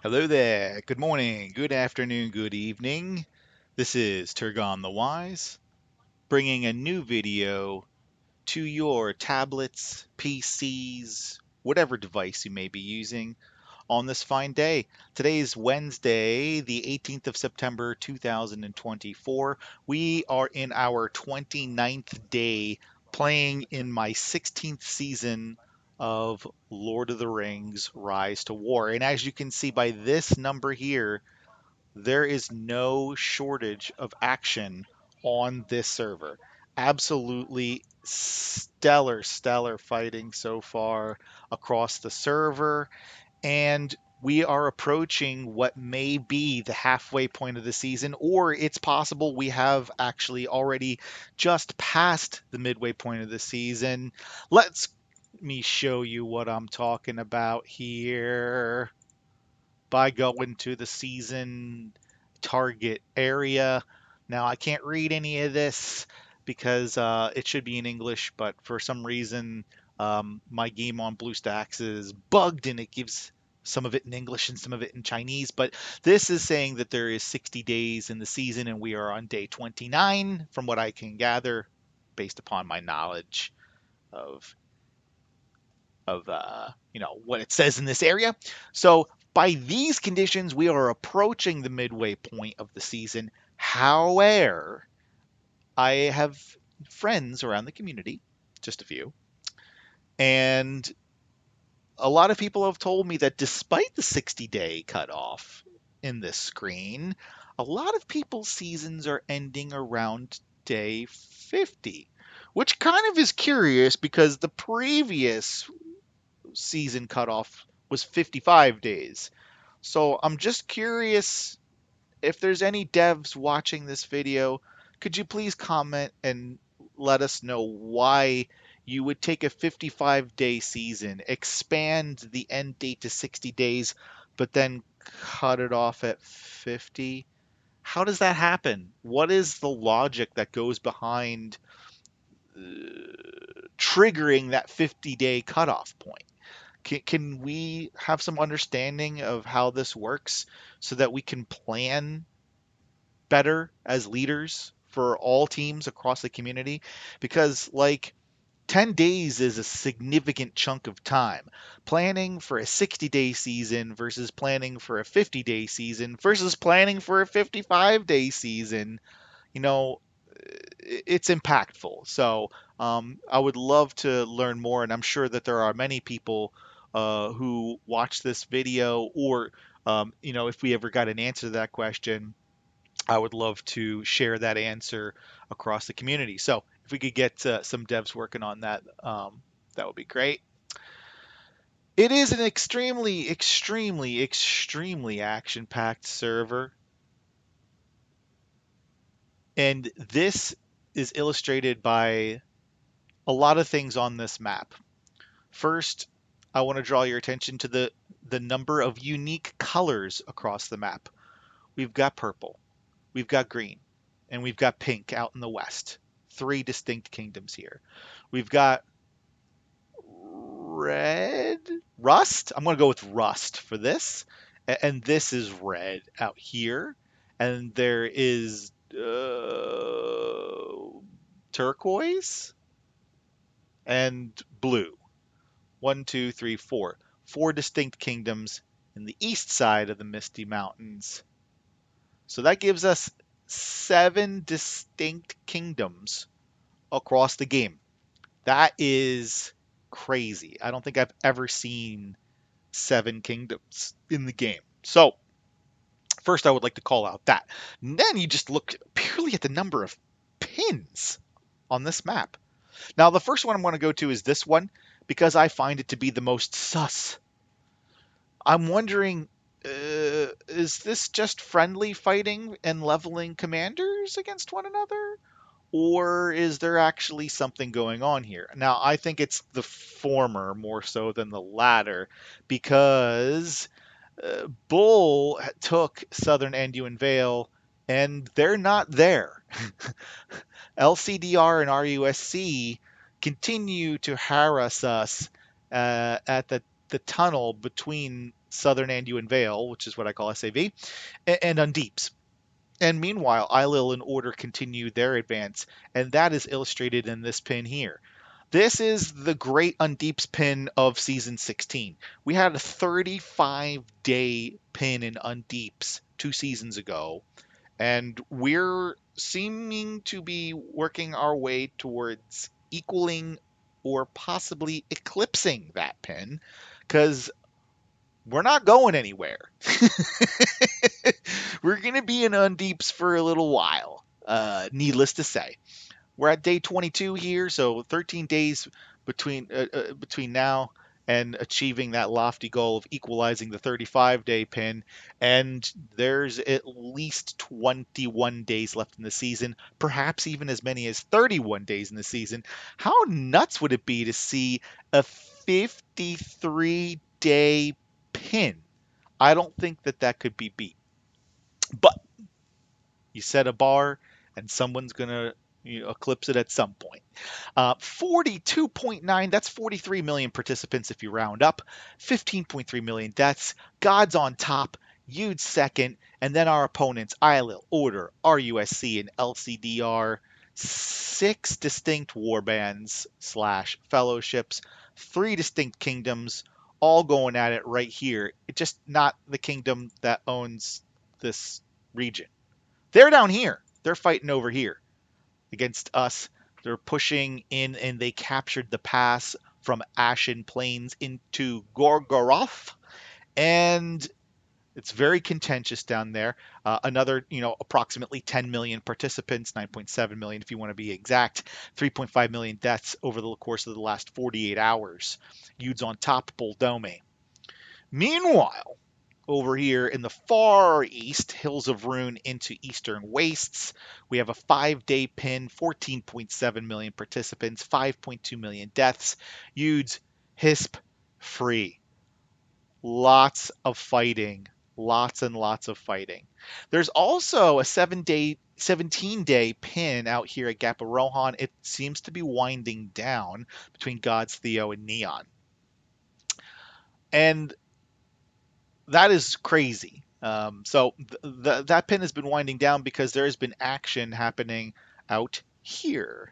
Hello there. Good morning, good afternoon, good evening. This is Turgon the Wise, bringing a new video to your tablets, PCs, whatever device you may be using on this fine day. Today is Wednesday, the 18th of September, 2024. We are in our 29th day playing in my 16th season of Lord of the Rings Rise to War. And as you can see by this number here, there is no shortage of action on this server. Absolutely stellar fighting so far across the server, and we are approaching what may be the halfway point of the season, or it's possible we have actually already just passed the midway point of the season. Let's me show you what I'm talking about here by going to the season target area. Now, I can't read any of this because it should be in English, but for some reason, my game on BlueStacks is bugged and it gives some of it in English and some of it in Chinese. But this is saying that there is 60 days in the season and we are on day 29, from what I can gather, based upon my knowledge of what it says in this area. So by these conditions, we are approaching the midway point of the season. However, I have friends around the community, just a few, and a lot of people have told me that despite the 60-day cutoff in this screen, a lot of people's seasons are ending around day 50, which kind of is curious because the previous season cutoff was 55 days. So I'm just curious if there's any devs watching this video, could you please comment and let us know why you would take a 55-day season, expand the end date to 60 days, but then cut it off at 50? How does that happen? What is the logic that goes behind triggering that 50-day cutoff point? Can we have some understanding of how this works so that we can plan better as leaders for all teams across the community? Because, like, 10 days is a significant chunk of time. Planning for a 60-day season versus planning for a 50-day season versus planning for a 55-day season, you know, it's impactful. So I would love to learn more, and I'm sure that there are many people who watch this video, or if we ever got an answer to that question, I would love to share that answer across the community. So if we could get some devs working on that, that would be great. It is an extremely action-packed server, and this is illustrated by a lot of things on this map. First, I want to draw your attention to the number of unique colors across the map. We've got purple, we've got green, and we've got pink out in the west. Three distinct kingdoms here. We've got red, rust. I'm going to go with rust for this. And this is red out here. And there is turquoise and blue. One, two, three, four. Four distinct kingdoms in the east side of the Misty Mountains. So that gives us 7 distinct kingdoms across the game. That is crazy. I don't think I've ever seen 7 kingdoms in the game. So first I would like to call out that. And then you just look purely at the number of pins on this map. Now the first one I'm going to go to is this one because I find it to be the most sus. I'm wondering, is this just friendly fighting and leveling commanders against one another? Or is there actually something going on here? Now, I think it's the former more so than the latter, because Bull took Southern Anduin Vale, and they're not there. LCDR and RUSC continue to harass us at the tunnel between Southern Anduin Vale, which is what I call SAV, and Undeeps. And meanwhile, Ailil and Order continue their advance, and that is illustrated in this pin here. This is the Great Undeeps pin of Season 16. We had a 35-day pin in Undeeps 2 seasons ago, and we're seeming to be working our way towards equaling or possibly eclipsing that pin, because we're not going anywhere. We're going to be in Undeeps for a little while, needless to say. We're at day 22 here, so 13 days between now and achieving that lofty goal of equalizing the 35-day pin. And there's at least 21 days left in the season, perhaps even as many as 31 days in the season. How nuts would it be to see a 53-day pin? I don't think that that could be beat. But you set a bar, and someone's gonna eclipse it at some point. 42.9, that's 43 million participants if you round up. 15.3 million deaths. Gods on top, Yude second, and then our opponents, Ailil, Order, RUSC, and LCDR. 6 distinct warbands slash fellowships, 3 distinct kingdoms, all going at it right here. It's just not the kingdom that owns this region. They're down here. They're fighting over here against us. They're pushing in, and they captured the pass from Ashen Plains into Gorgoroth, and it's very contentious down there. Another, approximately 10 million participants, 9.7 million if you want to be exact, 3.5 million deaths over the course of the last 48 hours. Yude's on top, Buldome. Meanwhile, over here in the far east, Hills of Rune into Eastern Wastes, we have a 5-day pin, 14.7 million participants, 5.2 million deaths. Yude's HISP free. Lots of fighting. Lots and lots of fighting. There's also a 17-day pin out here at Gap of Rohan. It seems to be winding down between Gods, Theo, and Neon. And that is crazy. So that pin has been winding down because there has been action happening out here.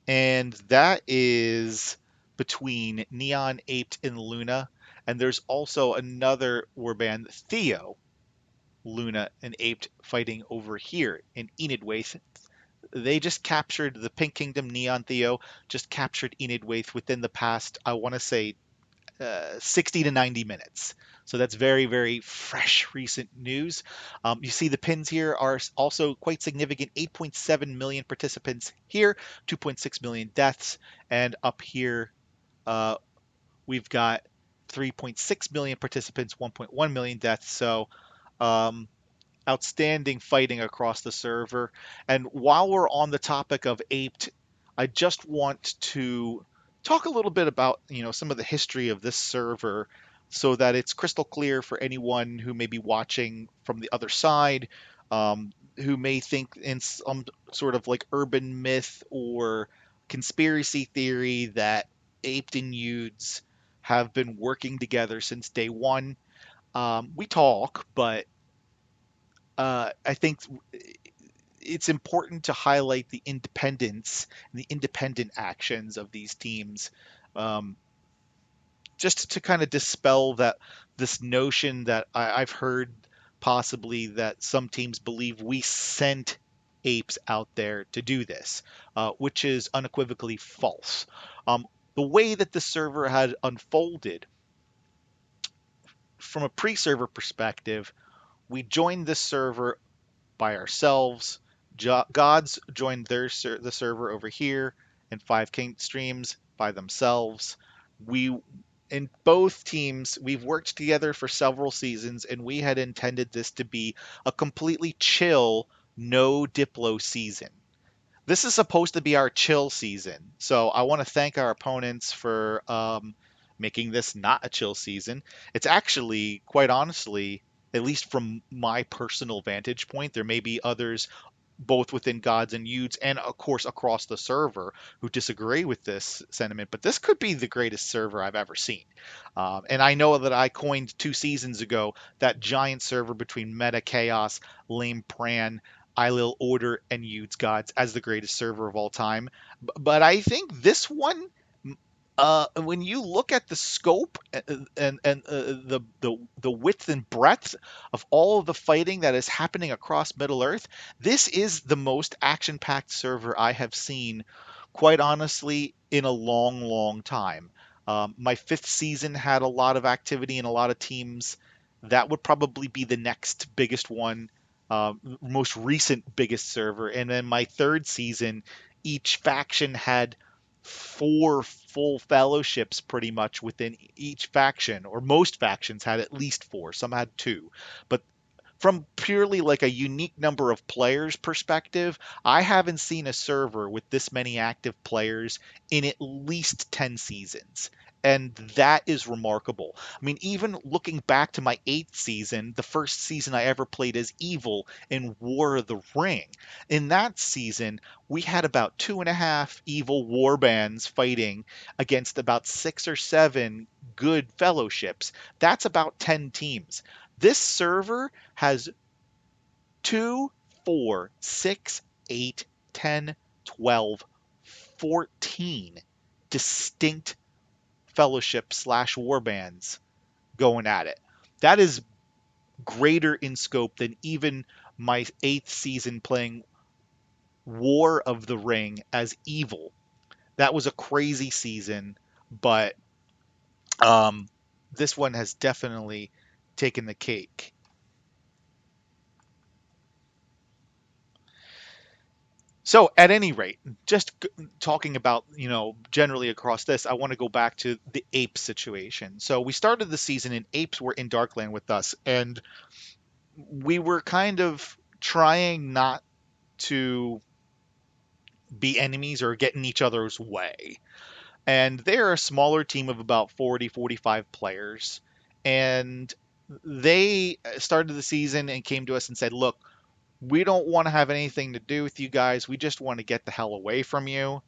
And that is between Neon, Aped, and Luna. And there's also another warband, Theo, Luna, and Aped fighting over here in Enidwaith. They just captured the Pink Kingdom. Neon Theo just captured Enidwaith within the past, I want to say, 60 to 90 minutes. So that's very, very fresh, recent news. You see the pins here are also quite significant. 8.7 million participants here, 2.6 million deaths. And up here, we've got 3.6 million participants, 1.1 million deaths. So um, outstanding fighting across the server. And while we're on the topic of Aped, I just want to talk a little bit about some of the history of this server, so that it's crystal clear for anyone who may be watching from the other side, who may think in some sort of like urban myth or conspiracy theory that Aped and Yudes have been working together since day one. We talk, but I think it's important to highlight the independence and the independent actions of these teams, um, just to kind of dispel that this notion that I've heard possibly that some teams believe we sent apes out there to do this, which is unequivocally false. The way that the server had unfolded from a pre-server perspective, we joined this server by ourselves. Gods joined the server over here, and 5K streams by themselves. We in both teams, we've worked together for several seasons, and we had intended this to be a completely chill, no Diplo season. This is supposed to be our chill season, so I want to thank our opponents for making this not a chill season. It's actually, quite honestly, at least from my personal vantage point, there may be others both within gods and youths, and of course across the server, who disagree with this sentiment. But this could be the greatest server I've ever seen. And I know that I coined 2 seasons ago that giant server between Meta Chaos, Lame Pran, Ilil Order, and Youths Gods as the greatest server of all time. But I think this one, when you look at the scope and the width and breadth of all of the fighting that is happening across Middle Earth, this is the most action-packed server I have seen, quite honestly, in a long, long time. My fifth season had a lot of activity and a lot of teams. That would probably be the next biggest one, most recent biggest server. And then my third season, each faction had 4 full fellowships pretty much within each faction, or most factions had at least 4. Some had 2. But from purely like a unique number of players perspective, I haven't seen a server with this many active players in at least 10 seasons. And that is remarkable. I mean, even looking back to my 8th season, the first season I ever played as Evil in War of the Ring, in that season, we had about 2.5 Evil warbands fighting against about 6 or 7 good fellowships. That's about 10 teams. This server has 2, 4, 6, 8, 10, 12, 14 distinct fellowship slash warbands going at it. That is greater in scope than even my 8th season playing War of the Ring as Evil. That was a crazy season, but um, this one has definitely taken the cake. So, at any rate, just talking about, generally across this, I want to go back to the ape situation. So, we started the season and apes were in Darkland with us, and we were kind of trying not to be enemies or get in each other's way. And they're a smaller team of about 40, 45 players. And they started the season and came to us and said, look, we don't want to have anything to do with you guys. We just want to get the hell away from you.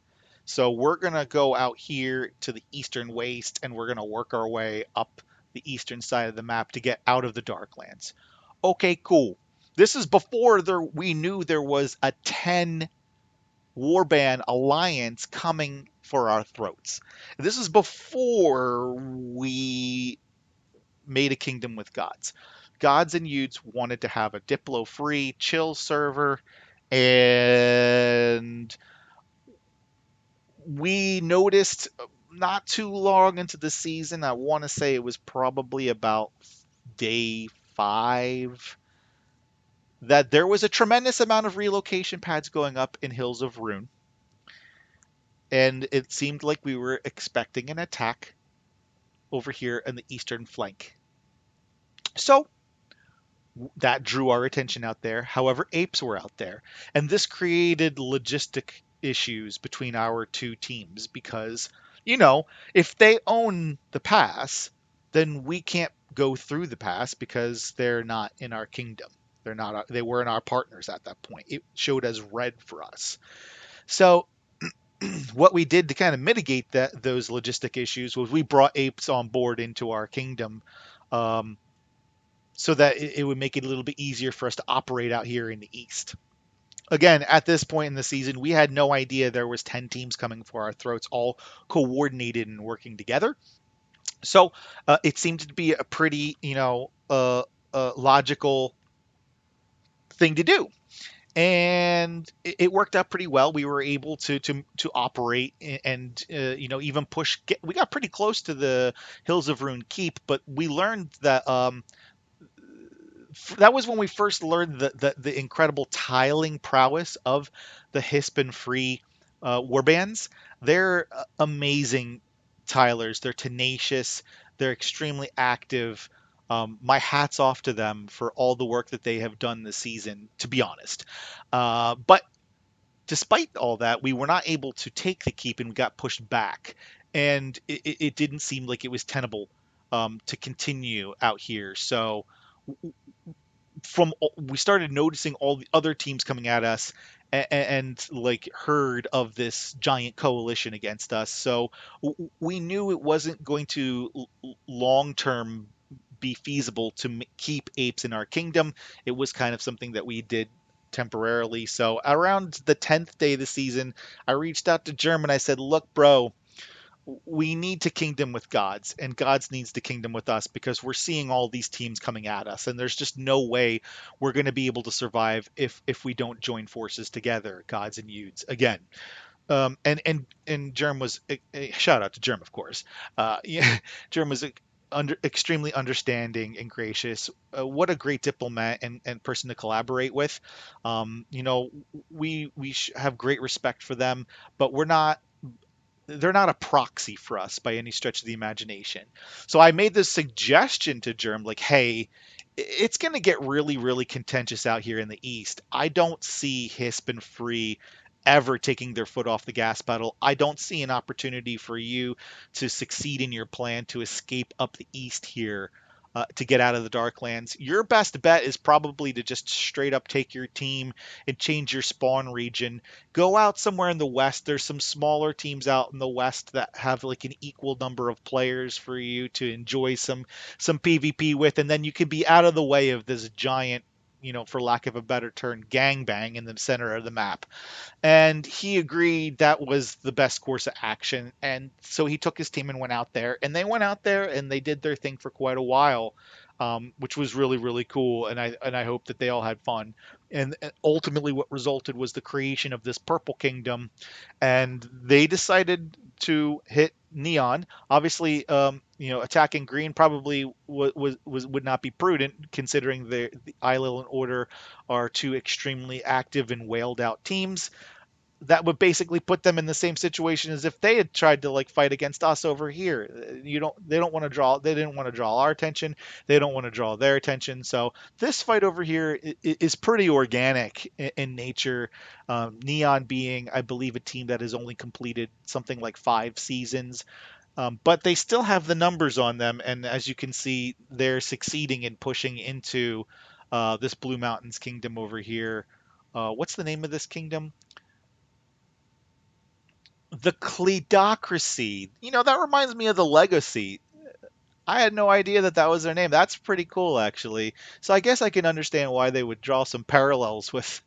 So we're going to go out here to the eastern waste and we're going to work our way up the eastern side of the map to get out of the Darklands. Okay, cool. This is before we knew there was a 10 warband alliance coming for our throats. This is before we made a kingdom with gods. Gods and Youths wanted to have a Diplo free, chill server, and we noticed not too long into the season, I want to say it was probably about day 5, that there was a tremendous amount of relocation pads going up in Hills of Rune. And it seemed like we were expecting an attack over here in the eastern flank. So that drew our attention out there. However, apes were out there. And this created logistic issues between our 2 teams because, if they own the pass, then we can't go through the pass because they're not in our kingdom. They weren't our partners at that point. It showed as red for us. So what we did to kind of mitigate those logistic issues was we brought apes on board into our kingdom, um, so that it would make it a little bit easier for us to operate out here in the east. Again, at this point in the season, we had no idea there was 10 teams coming for our throats, all coordinated and working together. So it seemed to be a pretty, logical thing to do, and it worked out pretty well. We were able to operate and even push. We got pretty close to the Hills of Rune Keep, but we learned that that was when we first learned the incredible tiling prowess of the Hispan free warbands. They're amazing tilers. They're tenacious. They're extremely active. My hat's off to them for all the work that they have done this season, to be honest. But despite all that, we were not able to take the keep and we got pushed back. And it didn't seem like it was tenable to continue out here. So we started noticing all the other teams coming at us, and like heard of this giant coalition against us. So we knew it wasn't going to long term be feasible to keep apes in our kingdom. It was kind of something that we did temporarily. So around the 10th day of the season, I reached out to German. I said, "Look, bro, we need to kingdom with gods, and gods needs to kingdom with us, because we're seeing all these teams coming at us, and there's just no way we're going to be able to survive if we don't join forces together, gods and youths again." And Germ was a shout out to Germ, of course. Yeah, Germ was extremely understanding and gracious. What a great diplomat and person to collaborate with. We have great respect for them, but they're not a proxy for us by any stretch of the imagination. So I made this suggestion to Germ, like, hey, it's going to get really, really contentious out here in the East. I don't see Hisp and Free ever taking their foot off the gas pedal. I don't see an opportunity for you to succeed in your plan to escape up the East here. To get out of the Darklands, your best bet is probably to just straight up take your team and change your spawn region. Go out somewhere in the west. There's some smaller teams out in the west that have like an equal number of players for you to enjoy some PvP with, and then you can be out of the way of this giant, for lack of a better term, gangbang in the center of the map. And he agreed that was the best course of action. And so he took his team and went out there, and they went out there and they did their thing for quite a while, which was really, really cool. And I hope that they all had fun. And ultimately, what resulted was the creation of this Purple Kingdom, and they decided to hit Neon. Obviously, attacking Green probably would not be prudent, considering the Isle and Order are two extremely active and whaled out teams. That would basically put them in the same situation as if they had tried to like fight against us over here. They don't want to draw, they didn't want to draw our attention. They don't want to draw their attention. So this fight over here is pretty organic in nature. Neon being, I believe, a team that has only completed something like 5 seasons. But they still have the numbers on them. And as you can see, they're succeeding in pushing into this Blue Mountains kingdom over here. What's the name of this kingdom? The Cledocracy. That reminds me of the Legacy. I had no idea that that was their name. That's pretty cool, actually. So I guess I can understand why they would draw some parallels with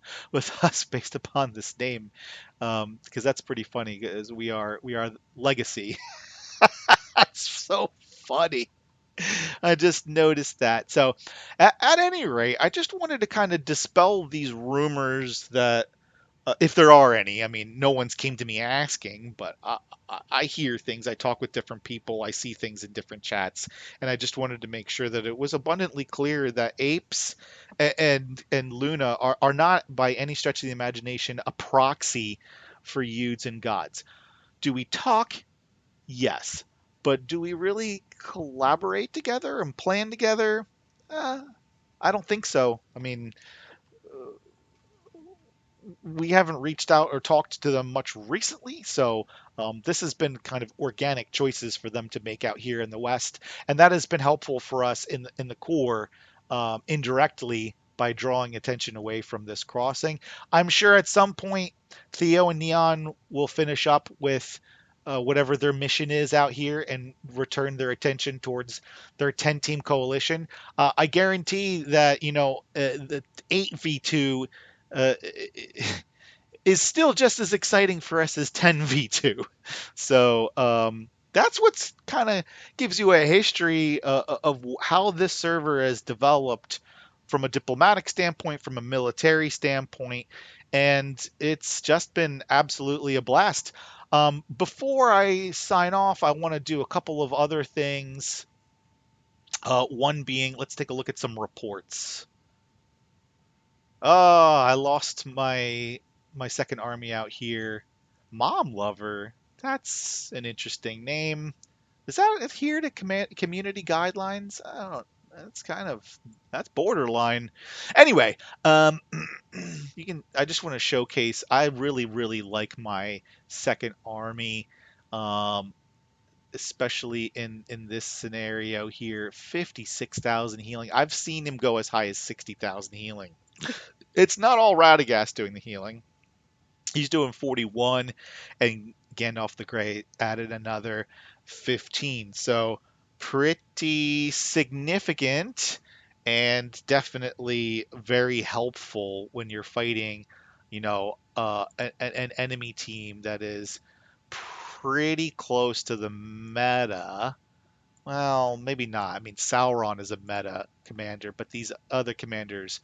us based upon this name, because that's pretty funny. Because we are Legacy. That's so funny. I just noticed that. So, at any rate, I just wanted to kind of dispel these rumors that if there are any. I mean, no one's came to me asking, but I hear things. I talk with different people. I see things in different chats, and I just wanted to make sure that it was abundantly clear that apes and Luna are not by any stretch of the imagination a proxy for youths and gods. Do we talk? Yes, but do we really collaborate together and plan together? Uh, I don't think so. I mean, we haven't reached out or talked to them much recently, so this has been kind of organic choices for them to make out here in the West, and that has been helpful for us in the core, indirectly by drawing attention away from this crossing. I'm sure at some point Theo and Neon will finish up with whatever their mission is out here and return their attention towards their 10-team coalition. I guarantee that the 8v2 uh, is still just as exciting for us as 10v2. So that's what's kind of gives you a history of how this server has developed from a diplomatic standpoint, from a military standpoint, and it's just been absolutely a blast. Before I sign off, I want to do a couple of other things. One being, let's take a look at some reports. Oh, I lost my second army out here. Mom Lover. That's an interesting name. Does that adhere to community guidelines? I don't know. That's borderline. Anyway, you can. I just want to showcase. I really, really like my second army. Um, especially in this scenario here. 56,000 healing. I've seen him go as high as 60,000 healing. It's not all Radagast doing the healing. He's doing 41, and Gandalf the Grey added another 15. So pretty significant and definitely very helpful when you're fighting, an enemy team that is pretty close to the meta. Well, maybe not. I mean, Sauron is a meta commander, but these other commanders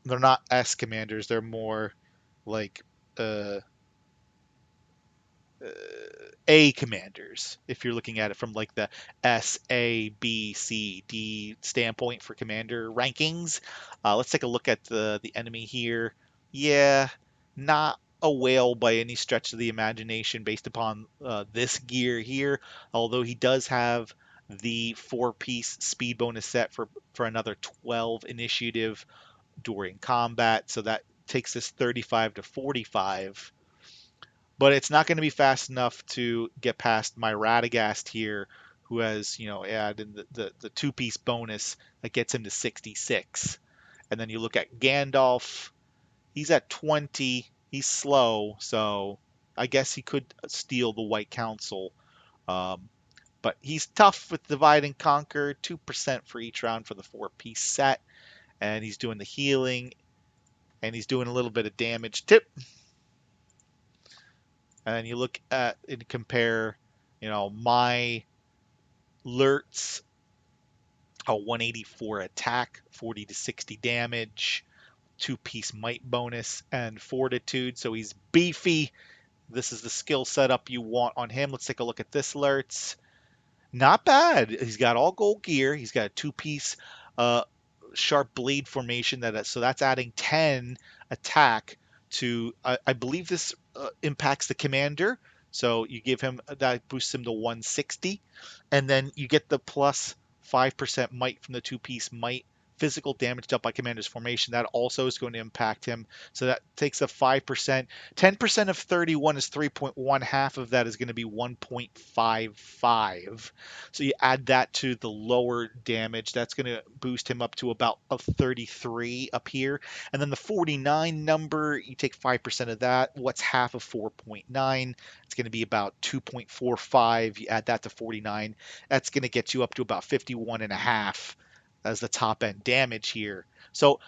they're not S commanders. They're more like uh, uh, A commanders, if you're looking at it from like the S, A, B, C, D standpoint for commander rankings. Let's take a look at the enemy here. Yeah, not a whale by any stretch of the imagination based upon this gear here, although he does have the 4-piece speed bonus set for another 12 initiative during combat, so that takes us 35 to 45, but it's not going to be fast enough to get past my Radagast here, who has, added the 2-piece bonus that gets him to 66. And then you look at Gandalf, he's at 20. He's slow, so I guess he could steal the White Council. Um, but he's tough with Divide and Conquer, 2% for each round for the 4-piece set. And he's doing the healing, and he's doing a little bit of damage. Tip, and you look at and compare, my Lurtz, a 184 attack, 40 to 60 damage, 2-piece might bonus, and fortitude. So he's beefy. This is the skill setup you want on him. Let's take a look at this Lurtz. Not bad. He's got all gold gear. He's got a 2-piece uh, sharp blade formation. So that's adding 10 attack to. I believe this impacts the commander. So you give him that boosts him to 160, and then you get the plus 5% might from the 2-piece might. Physical damage dealt by commander's formation, that also is going to impact him. So that takes a 5%. 10% of 31 is 3.1. Half of that is going to be 1.55. So you add that to the lower damage. That's going to boost him up to about a 33 up here. And then the 49 number, you take 5% of that. What's half of 4.9? It's going to be about 2.45. You add that to 49. That's going to get you up to about 51 and a half as the top end damage here. So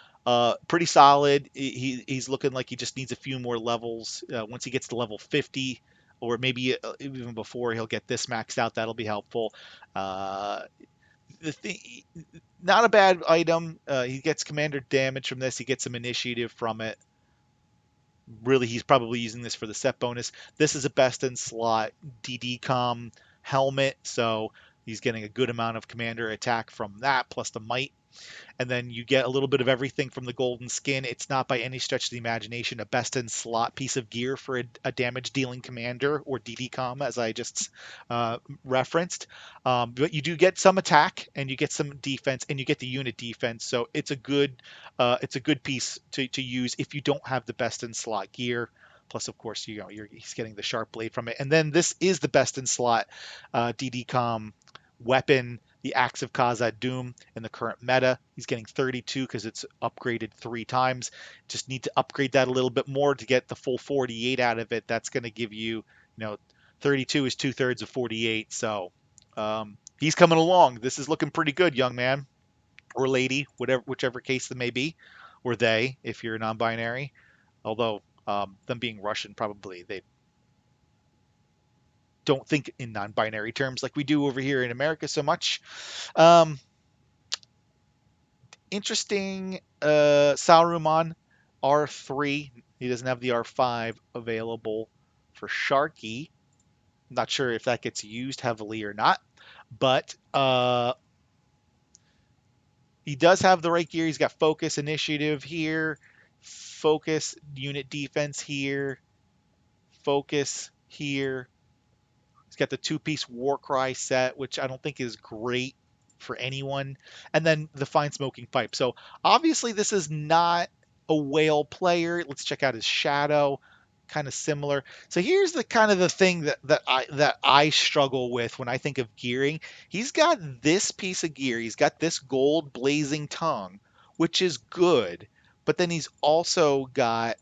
pretty solid. He's looking like he just needs a few more levels. Once he gets to level 50, or maybe even before he'll get this maxed out, that'll be helpful. Uh, the thing, not a bad item. He gets commander damage from this. He gets some initiative from it. Really, he's probably using this for the set bonus. This is a best in slot DD com helmet, so he's getting a good amount of commander attack from that, plus the might. And then you get a little bit of everything from the golden skin. It's not by any stretch of the imagination a best in slot piece of gear for a damage dealing commander, or DDCOM, as I just referenced. But you do get some attack, and you get some defense, and you get the unit defense. So it's a good piece to use if you don't have the best in slot gear. Plus, of course, he's getting the sharp blade from it. And then this is the best in slot DDCOM weapon, the Axe of Khazad Doom in the current meta. He's getting 32 because it's upgraded 3 times. Just need to upgrade that a little bit more to get the full 48 out of it. That's going to give you, 32 is 2/3 of 48. So he's coming along. This is looking pretty good, young man or lady, whichever case it may be, or they, if you're non-binary. Although them being Russian, probably they don't think in non-binary terms like we do over here in America so much. Um, Interesting. Saruman R3. He doesn't have the R5 available for Sharky. Not sure if that gets used heavily or not, but he does have the right gear. He's got focus initiative here, focus unit defense here, focus here. He's got the 2-piece Warcry set, which I don't think is great for anyone. And then the Fine Smoking Pipe. So obviously this is not a whale player. Let's check out his shadow. kind of similar. So here's the kind of the thing that I struggle with when I think of gearing. He's got this piece of gear. He's got this gold blazing tongue, which is good, but then he's also got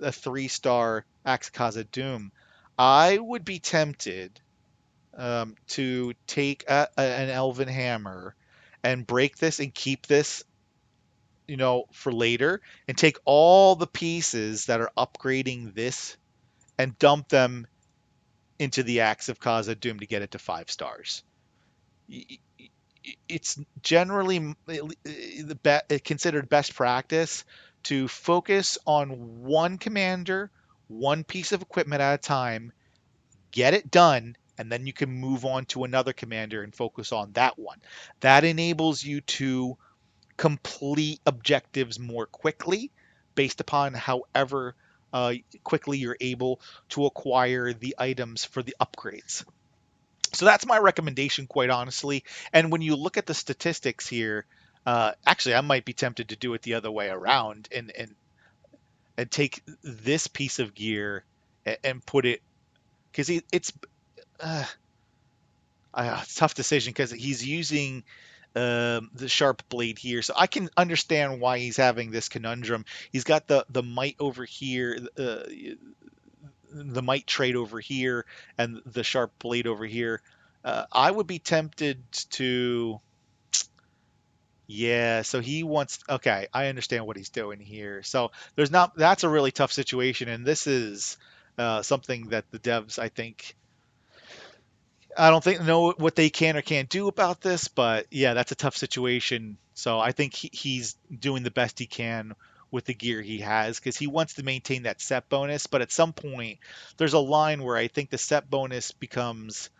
a 3-star Axakaza Doom. I would be tempted to take an Elven Hammer and break this and keep this, for later, and take all the pieces that are upgrading this and dump them into the Axe of Kaza Doom to get it to 5 stars. It's generally considered best practice to focus on one commander, one piece of equipment at a time, get it done, and then you can move on to another commander and focus on that one. That enables you to complete objectives more quickly based upon however quickly you're able to acquire the items for the upgrades. So that's my recommendation, quite honestly. And when you look at the statistics here, actually, I might be tempted to do it the other way around and take this piece of gear and put it, because it's uh, tough decision because he's using the sharp blade here, so I can understand why he's having this conundrum. He's got the might over here, the might trait over here, and the sharp blade over here. I would be tempted to, yeah. So he wants. Okay, I understand what he's doing here. So there's not. That's a really tough situation, and this is something that the devs, I don't think know what they can or can't do about this, but yeah, that's a tough situation. So I think he's doing the best he can with the gear he has because he wants to maintain that set bonus. But at some point, there's a line where I think the set bonus becomes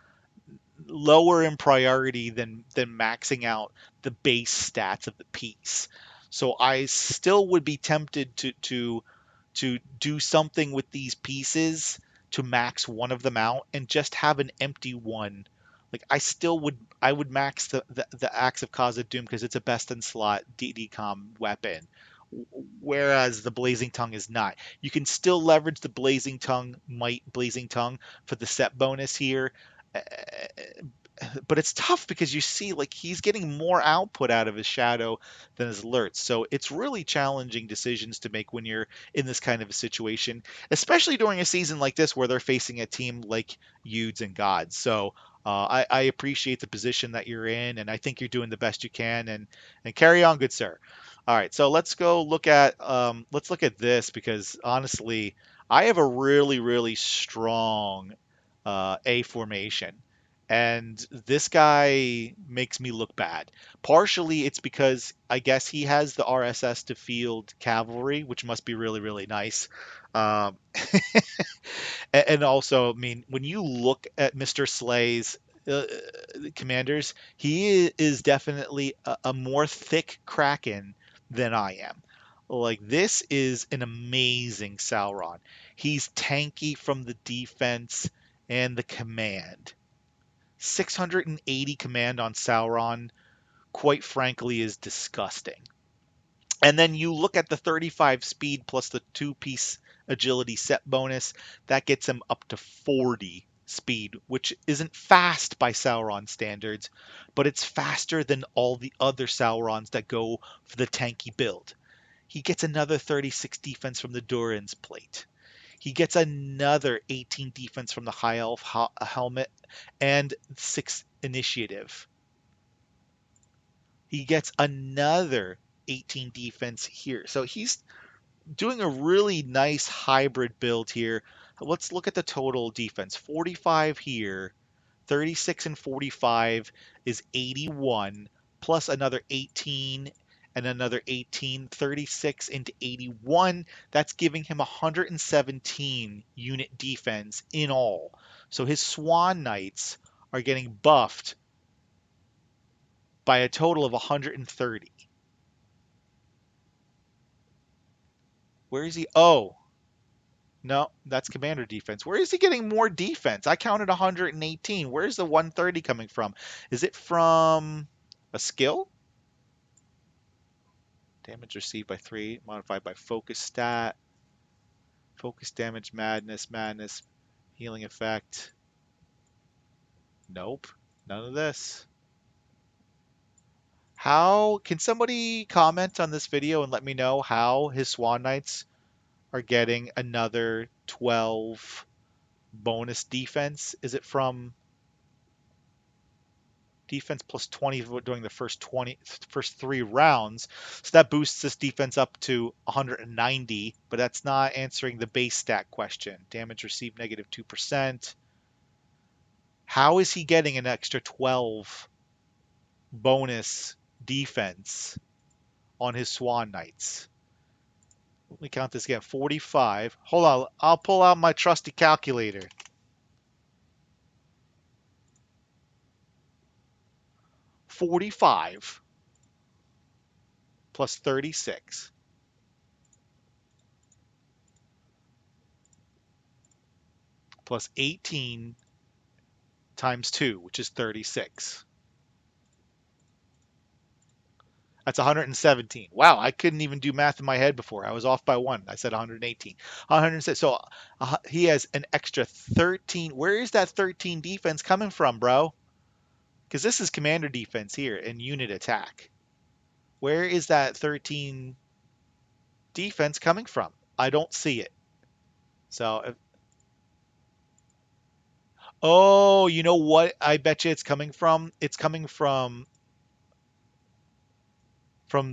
lower in priority than maxing out the base stats of the piece. So I still would be tempted to do something with these pieces to max one of them out and just have an empty one. Like I would max the Axe of Kaza Doom because it's a best in slot DD-com weapon. Whereas the Blazing Tongue is not. You can still leverage the Blazing Tongue, Might Blazing Tongue, for the set bonus here. Uh, but it's tough because you see like he's getting more output out of his shadow than his alerts. So it's really challenging decisions to make when you're in this kind of a situation, especially during a season like this where they're facing a team like Yudes and Gods. So I appreciate the position that you're in, and I think you're doing the best you can. And carry on, good sir. All right, so let's look at this because honestly, I have a really strong A formation. And this guy makes me look bad. Partially, it's because I guess he has the RSS to field cavalry, which must be really nice. Um, and also, I mean, when you look at Mr. Slay's commanders, he is definitely a more thick Kraken than I am. Like, this is an amazing Sauron. He's tanky from the defense and the command. 680 command on Sauron, quite frankly, is disgusting. And then you look at the 35 speed plus the 2-piece agility set bonus, that gets him up to 40 speed, which isn't fast by Sauron standards, but it's faster than all the other Saurons that go for the tanky build. He gets another 36 defense from the Durin's plate. He gets another 18 defense from the High Elf helmet and 6 initiative. He gets another 18 defense here. So he's doing a really nice hybrid build here. Let's look at the total defense. 45 here, 36 and 45 is 81, plus another 18 and another 18, 36 into 81. That's giving him 117 unit defense in all. So his Swan Knights are getting buffed by a total of 130. Where is he? Oh, no, that's commander defense. Where is he getting more defense? I counted 118. Where's the 130 coming from? Is it from a skill? Damage received by 3, modified by focus stat. Focus damage, madness, madness, healing effect. Nope, none of this. How can somebody comment on this video and let me know how his Swan Knights are getting another 12 bonus defense? Is it from defense plus 20 during the first 3 rounds? So that boosts this defense up to 190, but that's not answering the base stat question. Damage received negative 2%. How is he getting an extra 12 bonus defense on his Swan Knights? Let me count this again. 45. Hold on. I'll pull out my trusty calculator. 45 plus 36 plus 18 times 2, which is 36. That's 117. Wow, I couldn't even do math in my head before. I was off by 1. I said 118. 106. So he has an extra 13. Where is that 13 defense coming from, bro? Because this is commander defense here and unit attack. Where is that 13 defense coming from? I don't see it. So, oh, you know what? I bet you it's coming from. It's coming from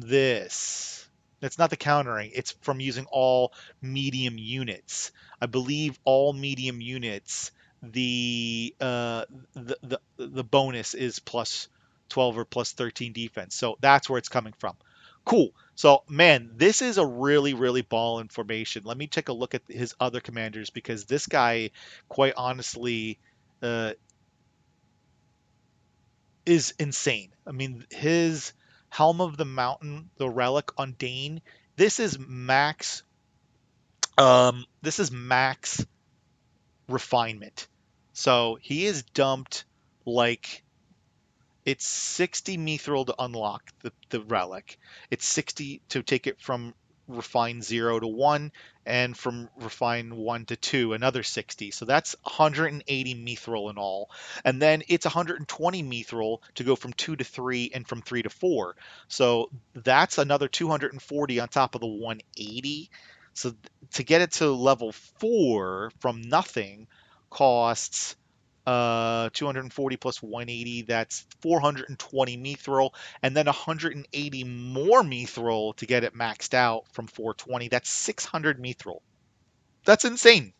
this. It's not the countering. It's from using all medium units. I believe all medium units, the bonus is plus 12 or plus 13 defense. So that's where it's coming from. Cool. So man, this is a really ball information. Let me take a look at his other commanders because this guy, quite honestly, uh, is insane. I mean, his Helm of the Mountain, the relic on Dane, this is max. This is max refinement. So he is dumped like it's 60 mithril to unlock the relic. It's 60 to take it from refine 0 to 1, and from refine 1 to 2, another 60. So that's 180 mithril in all. And then it's 120 mithril to go from 2 to 3 and from 3 to 4. So that's another 240 on top of the 180. So to get it to level 4 from nothing costs 240 plus 180, that's 420 mithril, and then 180 more mithril to get it maxed out from 420. That's 600 mithril. That's insane.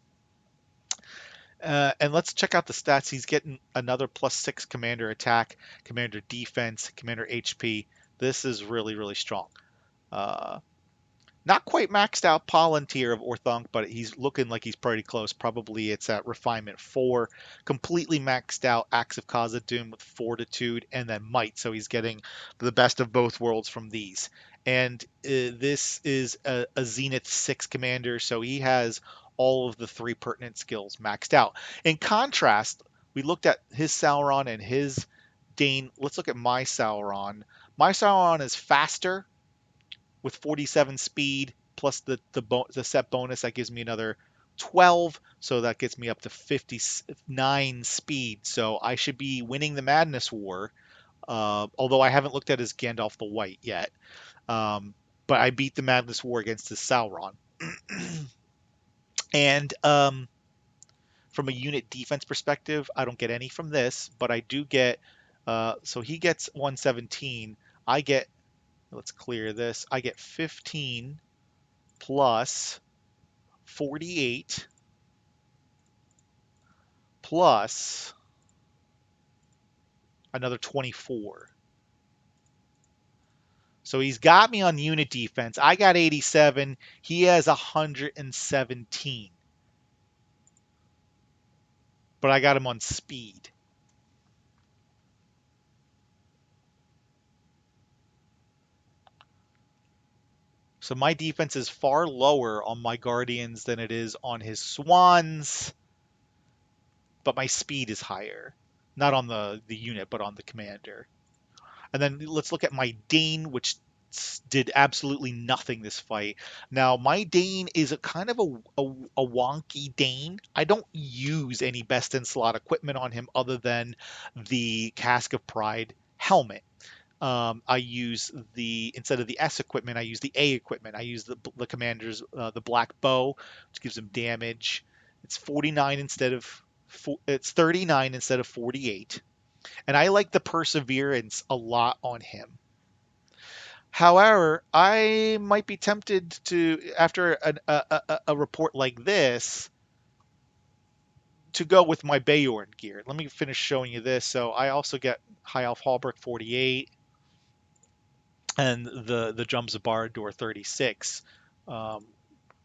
And let's check out the stats. He's getting another +6 commander attack, commander defense, commander HP. This is really strong. Uh, Not quite maxed out Palantir of Orthunk, but he's looking like he's pretty close. Probably it's at Refinement 4. Completely maxed out Axe of Khazad-dûm with Fortitude and then Might. So he's getting the best of both worlds from these. And this is a Zenith 6 commander, so he has all of the 3 pertinent skills maxed out. In contrast, we looked at his Sauron and his Dane. Let's look at my Sauron. My Sauron is faster with 47 speed plus the set bonus that gives me another 12, so that gets me up to 59 speed. So I should be winning the Madness War, although I haven't looked at his Gandalf the White yet. But I beat the Madness War against his Sauron. And from a unit defense perspective, I don't get any from this, but I do get. So he gets 117. I get. Let's clear this. I get 15 plus 48 plus another 24. So he's got me on unit defense. I got 87. He has 117. But I got him on speed. So my defense is far lower on my Guardians than it is on his Swans. But my speed is higher. Not on the unit, but on the commander. And then let's look at my Dane, which did absolutely nothing this fight. Now, my Dane is a kind of a wonky Dane. I don't use any best in slot equipment on him other than the Cask of Pride helmet. I use instead of the S equipment, I use the A equipment. I use the commander's the black bow, which gives him damage. It's 49 instead of it's 39 instead of 48, and I like the perseverance a lot on him. However, I might be tempted to, after a report like this, to go with my Bayorn gear. Let me finish showing you this. So I also get High Elf Hallbreak 48 and the Drums of Barad-dûr 36, um,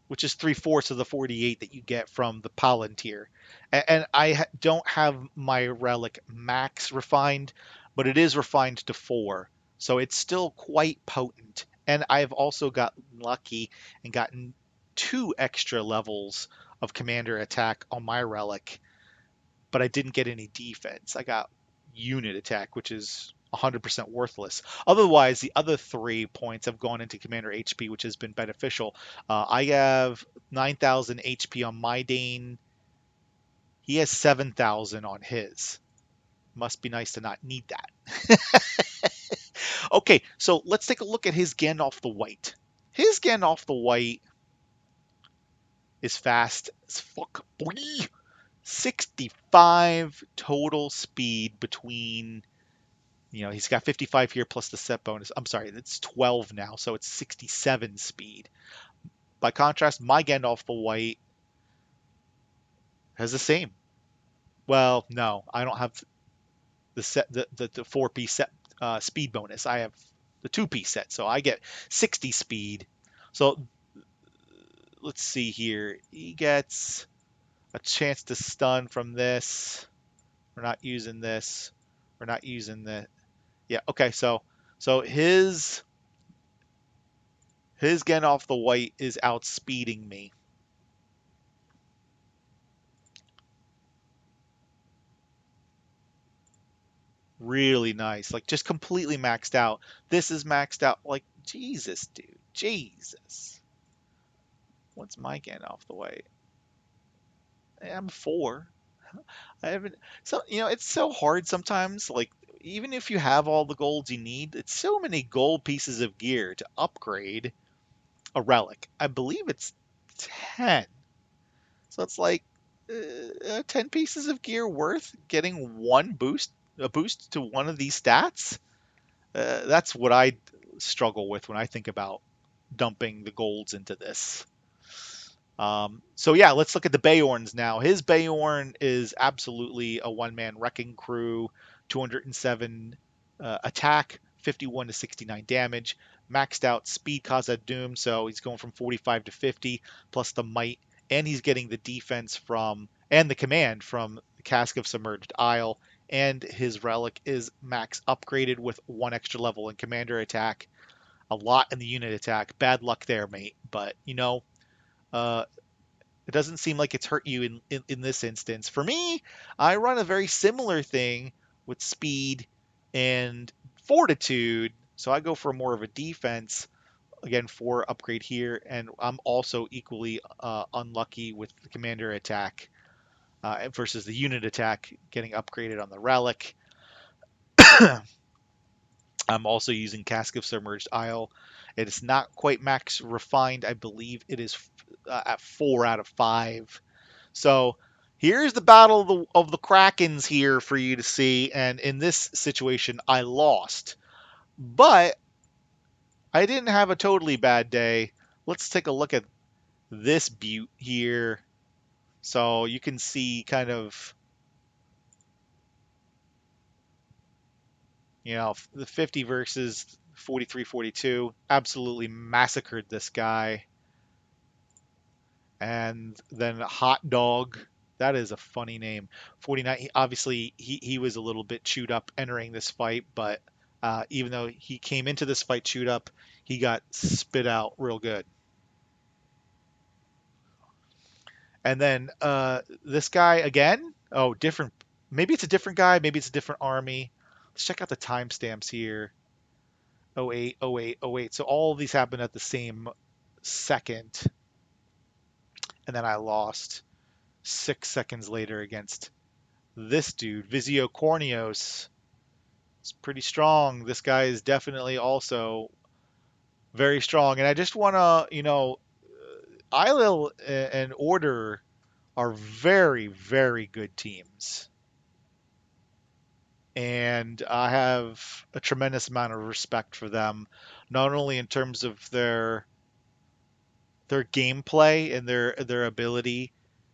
which is 3/4 of the 48 that you get from the Palantir. And I don't have my relic max refined, but it is refined to 4, so it's still quite potent. And I've also gotten lucky and gotten 2 extra levels of commander attack on my relic, but I didn't get any defense. I got unit attack, which is 100% worthless. Otherwise, the other 3 points have gone into commander HP, which has been beneficial. I have 9,000 HP on my Dane. He has 7,000 on his. Must be nice to not need that. Okay, so let's take a look at his Gandalf the White. His Gandalf the White is fast as fuck, boy. 65 total speed between, he's got 55 here plus the set bonus. I'm sorry, it's 12 now, so it's 67 speed. By contrast, my Gandalf the White has the same. Well, no, I don't have the set, the 4-piece set speed bonus. I have the 2-piece set, so I get 60 speed. So let's see here. He gets a chance to stun from this. We're not using this. We're not using the. Yeah. Okay. So his Gandalf the White is outspeeding me. Really nice. Like just completely maxed out. This is maxed out. Like Jesus, dude. Jesus. What's my Gandalf the White? I'm 4. I haven't. So it's so hard sometimes. Like even if you have all the golds you need, it's so many gold pieces of gear to upgrade a relic. I believe it's 10. So it's like 10 pieces of gear worth getting a boost to one of these stats. That's what I struggle with when I think about dumping the golds into this. So yeah, let's look at the Bayorns now. His Bayorn is absolutely a one-man wrecking crew, 207 attack, 51 to 69 damage, maxed out speed Khazad Doom, so he's going from 45 to 50, plus the might, and he's getting the defense from, and the command from the Cask of Submerged Isle, and his relic is max upgraded with 1 extra level in commander attack, a lot in the unit attack. Bad luck there, mate, but uh, it doesn't seem like it's hurt you in this instance. For me, I run a very similar thing with speed and fortitude. So I go for more of a defense. Again, 4 upgrade here. And I'm also equally unlucky with the commander attack versus the unit attack getting upgraded on the relic. I'm also using Cask of Submerged Isle. It is not quite max refined. I believe it is at 4 out of 5. So here's the battle of the Krakens here for you to see. And in this situation, I lost. But I didn't have a totally bad day. Let's take a look at this butte here. So you can see kind of, the 50 versus 43, 42. Absolutely massacred this guy. And then Hot Dog. That is a funny name. 49. Obviously, he was a little bit chewed up entering this fight, but even though he came into this fight chewed up, he got spit out real good. And then this guy again. Oh, different. Maybe it's a different guy. Maybe it's a different army. Let's check out the timestamps here. Oh 08, oh 08, oh 08. So all of these happened at the same second. And then I lost 6 seconds later against this dude, Vizio Cornios. It's pretty strong. This guy is definitely also very strong. And I just want to, Ilil and Order are very, very good teams. And I have a tremendous amount of respect for them, not only in terms of their gameplay and their ability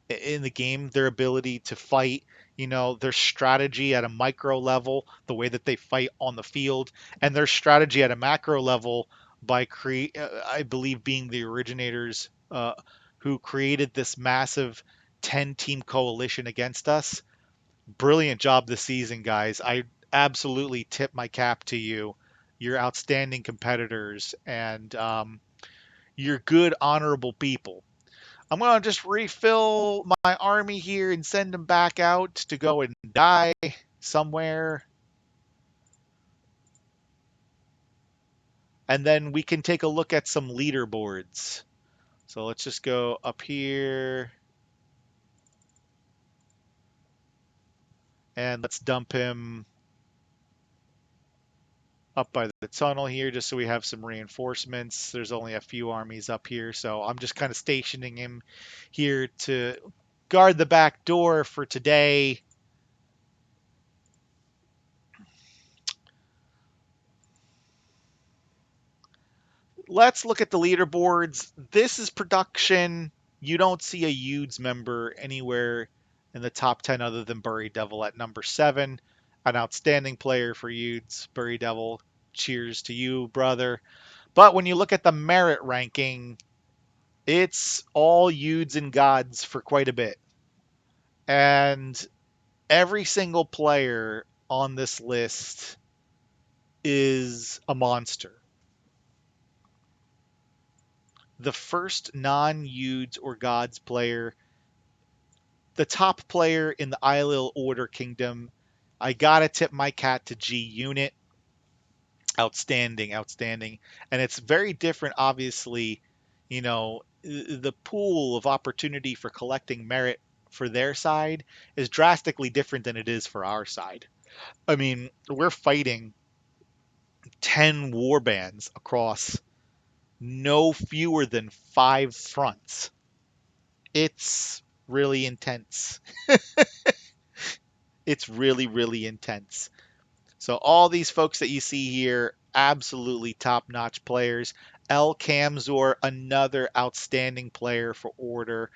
in the game, their ability to fight, their strategy at a micro level, the way that they fight on the field, and their strategy at a macro level by I believe being the originators who created this massive 10 team coalition against us. Brilliant job this season, guys. I absolutely tip my cap to you. You're outstanding competitors, and you're good, honorable people. I'm going to just refill my army here and send them back out to go and die somewhere. And then we can take a look at some leaderboards. So let's just go up here and let's dump him up by the tunnel here just so we have some reinforcements. There's only a few armies up here, so I'm just kind of stationing him here to guard the back door for today. Let's look at the leaderboards. This is production. You don't see a Yudes member anywhere in the top 10 other than Bury Devil at number 7. An outstanding player for Yudes. Bury Devil, cheers to you, brother. But when you look at the merit ranking, it's all Yudes and gods for quite a bit. And every single player on this list is a monster. The first non-Yudes or gods player, the top player in the Ilil Order Kingdom, I gotta tip my cat to G Unit. Outstanding, outstanding. And it's very different, obviously, the pool of opportunity for collecting merit for their side is drastically different than it is for our side. I mean, we're fighting 10 war bands across no fewer than 5 fronts. It's really intense. It's really, really intense. So all these folks that you see here, absolutely top-notch players. El Kamzor, another outstanding player for Order.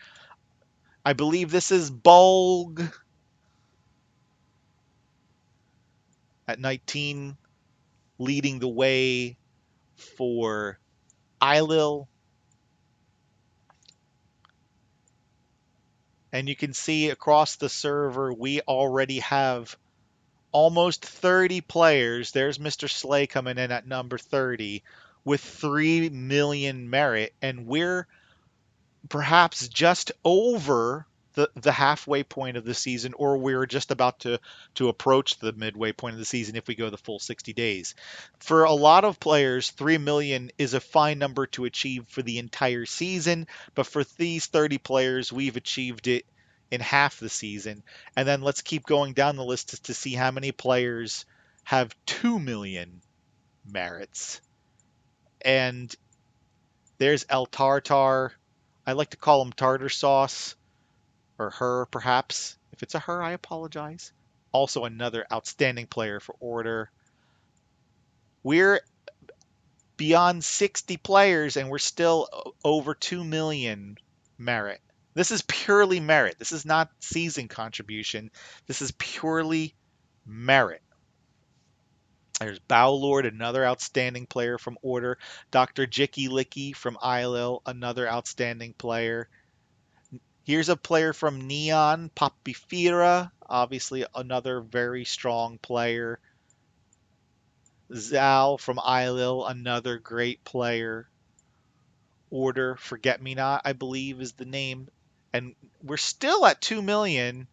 I believe this is Bulg at 19, leading the way for Ilil. And you can see across the server, we already have almost 30 players. There's Mr. Slay coming in at number 30 with 3 million merit. And we're perhaps just over the halfway point of the season, or we're just about to approach the midway point of the season if we go the full 60 days. For a lot of players, 3 million is a fine number to achieve for the entire season, but for these 30 players, we've achieved it in half the season. And then let's keep going down the list to see how many players have 2 million merits. And there's El Tartar. I like to call him tartar sauce, or her perhaps. If it's a her, I apologize. Also another outstanding player for Order. We're beyond 60 players and we're still over 2 million merit. This is purely merit. This is not season contribution. This is purely merit. There's Bowlord, another outstanding player from Order. Dr. Jicky Licky from Ilil, another outstanding player. Here's a player from Neon, Papifira, obviously another very strong player. Zal from Ilil, another great player. Order, Forget Me Not, I believe is the name. And we're still at 2 million.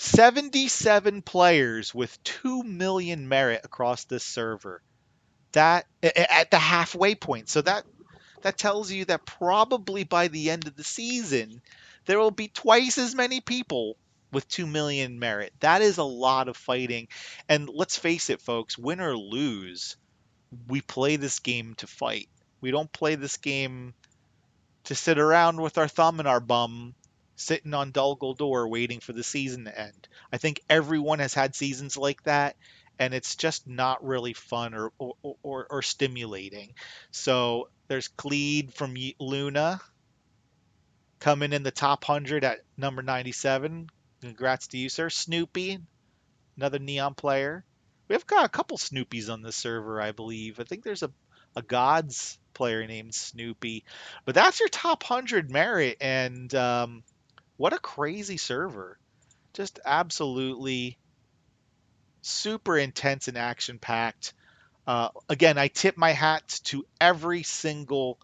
77 players with 2 million merit across this server. That at the halfway point. So that tells you that probably by the end of the season, there will be twice as many people with 2 million merit. That is a lot of fighting. And let's face it, folks, win or lose, we play this game to fight. We don't play this game to sit around with our thumb in our bum, sitting on Dol Guldur waiting for the season to end. I think everyone has had seasons like that, and it's just not really fun or stimulating. So there's Cleed from Luna coming in the top 100 at number 97. Congrats to you, sir. Snoopy, another Neon player. We've got a couple Snoopies on this server, I believe. I think there's a Gods player named Snoopy. But that's your top 100 merit, and what a crazy server. Just absolutely super intense and action packed. Again, I tip my hat to every single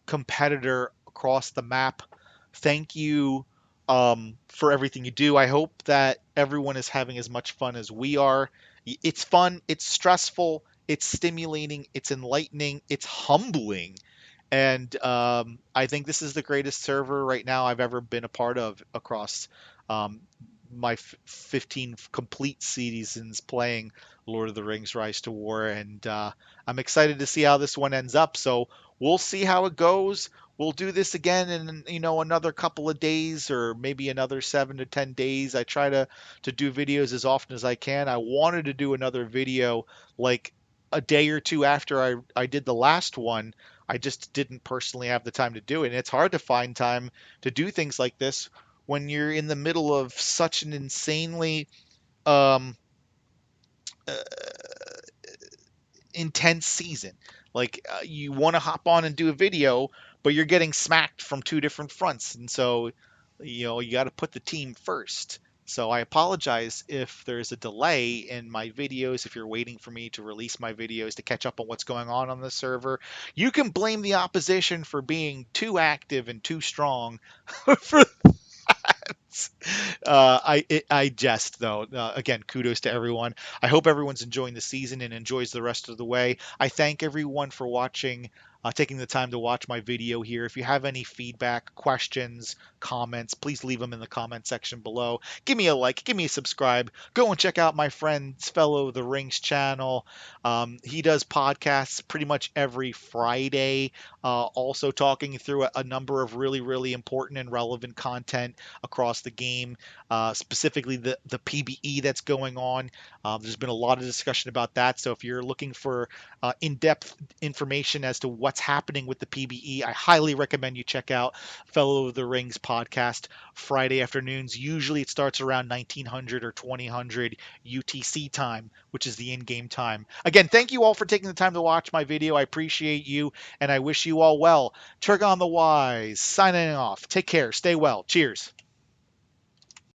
competitor across the map. Thank you for everything you do. I hope that everyone is having as much fun as we are. It's fun, it's stressful, it's stimulating, it's enlightening, it's humbling. And I think this is the greatest server right now I've ever been a part of across um, my 15 complete seasons playing Lord of the Rings Rise to War. And I'm excited to see how this one ends up. So we'll see how it goes. We'll do this again in another couple of days or maybe another 7 to 10 days. I try to do videos as often as I can. I wanted to do another video like a day or two after I did the last one. I just didn't personally have the time to do it. And it's hard to find time to do things like this when you're in the middle of such an insanely um, uh, intense season. Like you want to hop on and do a video, but you're getting smacked from two different fronts, and so you got to put the team first. So I apologize if there's a delay in my videos, if you're waiting for me to release my videos to catch up on what's going on the server. You can blame the opposition for being too active and too strong for I jest though. Again, kudos to everyone. I hope everyone's enjoying the season and enjoys the rest of the way. I thank everyone for watching, taking the time to watch my video here. If you have any feedback, questions, comments, please leave them in the comment section below. Give me a like, give me a subscribe. Go and check out my friend's fellow The Rings channel. He does podcasts pretty much every Friday, also talking through a number of really, really important and relevant content across the game, specifically the PBE that's going on. There's been a lot of discussion about that. So if you're looking for in-depth information as to what's happening with the PBE, I highly recommend you check out Fellow of the Rings podcast Friday afternoons. Usually it starts around 1900 or 2000 UTC time, which is the in-game time. Again, thank you all for taking the time to watch my video. I appreciate you, and I wish you all well. Turgon the Wise, signing off. Take care. Stay well. Cheers.